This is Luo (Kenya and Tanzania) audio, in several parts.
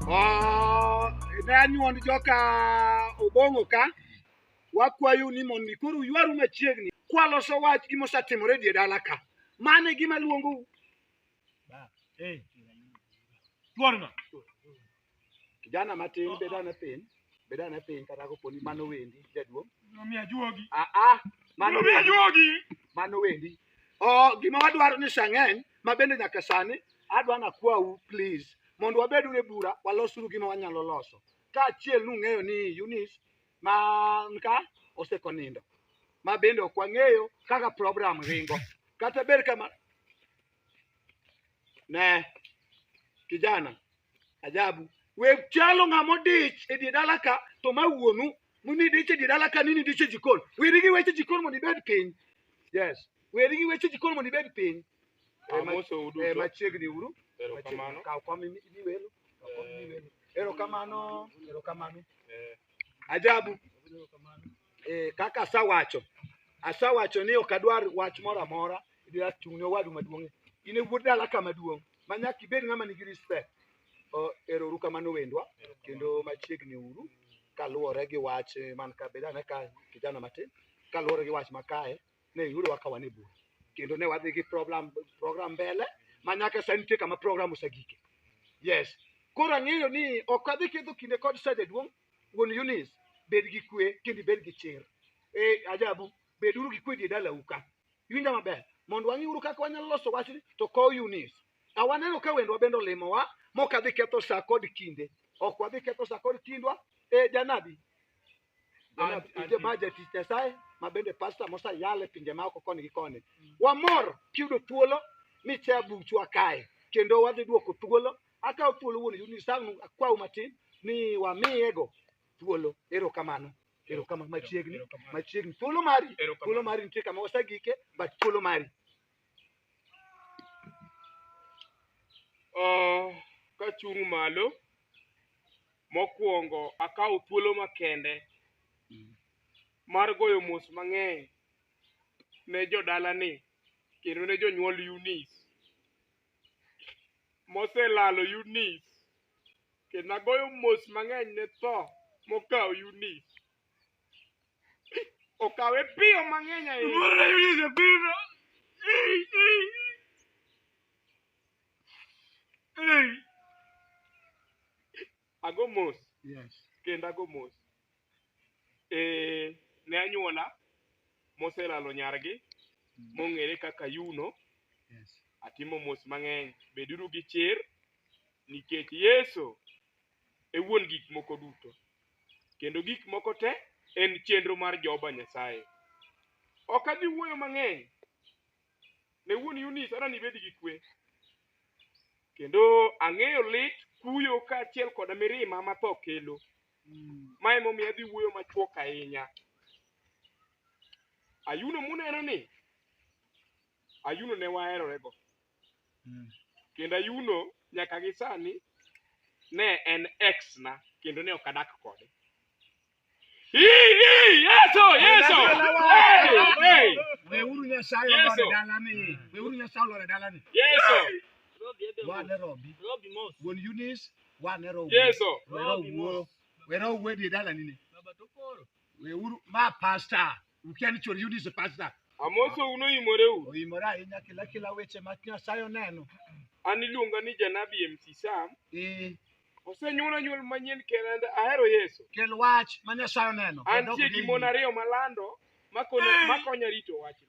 Then you want to joka obongo ka wakwayo ni mon mikuru yuaru machiegni kwalo so wach gimo satimore die dala ka mane gima luongo Tuorna kijana matin bedana pin kata ko poni mano wendi jaduong mi ajuogi mano wendi gima wadwaro ni sang'eny ma bende nyaka sani adwa na kwau please mondo wabedu ne bura walosuru gima wanyalo loso ka achiel nung'eyo ni Eunice ma nka osekonindo ma bende ok wang'eyo kaka program ringo kata ber kama ne kijana ajabu we chalo ng'amo dich e die dala ka to mawuonu muni dich e die dala ka nini dich e jikon weri gi weche jikon mondo ibed piny yes weri gi weche jikon mondo ibed piny machiegni uru kaw kom ni welo erokamano ajabu kaka asawacho ni ok adwar wach moro amora idwa chung'ne wadu maduong' in e wuod dala ka maduong' ma nyaka ibed ng'ama nigi respect ero kamano wendwa kendo machiegni uru kaluwore gi wach man ka bedane ka kijana matin kaluwore gi wach makae ne yudo waka wane bura kendo ne wadhi gi program mbele ma nyaka sani nitie kama program osegike yes koro ang'eyo ni ok adhi ketho kinde kod sa jaduong' wuon Eunice bed gi kwe kendo bed gi chir ajabu beduru gi kwe die dala uka winja maber mondo wang'iuru kaka wanyalo loso wachni to kow Eunice awaneno ka wendwa bende olimowa mok adhi ketho sa kod kinde ok wadhi ketho sa kod kindwa janabi jatich Nyasaye ma bende pastor mosayale pinje ma oko koni gi koni wamor kiyudo thuolo michea buchwa kae kendo wadhi duoko thuolo akaw thuolo wuon Eunice akwaw matin ni wamiyego thuolo erokamano machiegni thuolo mari nitie kama wasegike but thuolo mari ka chung' malo mokwongo akaw thuolo makende mar goyo mos mang'eny ne jodalani kendo ne jonyuol Eunice moselalo Eunice kendo agoyo mos mang'eny ne tho mokawo Eunice okawe piyo mang'eny ahinya ago mos kendo ago mos ne anyuola moselalo nyargi mong'ere kaka Ayuno atimo mos mang'eny beduru gi chir nikech Yesu e wuon gik moko duto kendo gik moko te en chenro mar Jehova Nyasaye ok adhi wuoyo mang'eny ne wuon Eunice adwa ni ibed gi kwe kendo ang'eyo lit kuyo kaachiel kod mirima ma tho kelo ma emomiyo adhi wuoyo machuok ahinya. Ayuno muneno ni Ayuno ne waherorego kendo Ayuno nyaka gi sani ne en ex na kendo ne ok adak kode. Weuru Nyasaye olore dalani. Wane Robi wuon Eunice wane Robi wero wuo die dalani ni weuru ma pastor ukiani chor Eunice pastor amoso uno imoreu oimora ahinya kila weche ma Nyasaye oneno an iluonga ni janabi MC Sam osenyuola nyuol manyien kendo ahero Yesu kel wach ma Nyasaye oneno antie gi mon ariyo malando makonya rito wachni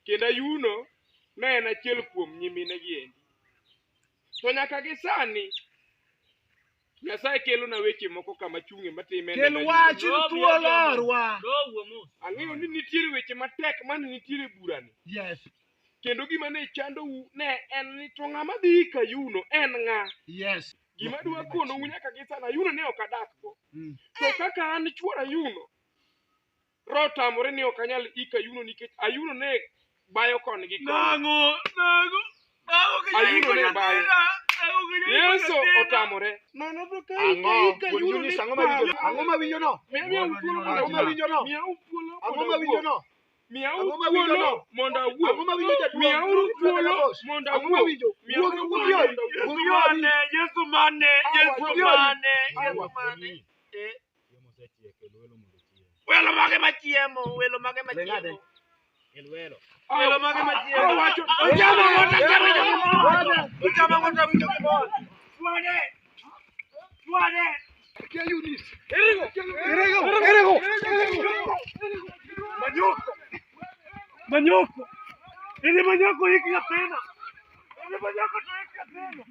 kendo Ayuno ne en achiel kuom nyimine gi endi to nyaka gi sani Nyasaye kelo na weche moko kama chunge matime kel wach thuolo rwa ang'eyo ni nitiere weche matek mane nitiere burani yes kendo gima ne chando ne en ni to ng'ama dhi ka Ayuno en ng'a yes gima dwa kono nyaka gi sani Ayuno ne ok adakgo to kaka an chuor Ayuno rotamore ni ok anyal ika Ayuno nikech Ayuno ne bayo koni gi koni Ayuno ne bayo Yesu otamore nono to ka ika Ayuno ne ang'o mawinjo no Miyauru thuolo mondo awuo. Ang'o ma winjo jaduong'? Miyauru thuolo mondo Ang'o ma awuo. winjo? Miyauru Wuog thuolo wuog mondo awuo. Yesu mane? Welo mage machiemo. Welo mage machiemo. Manyoko. Ele manyoko hiki ya tena. Ele manyoko hiki ya tena.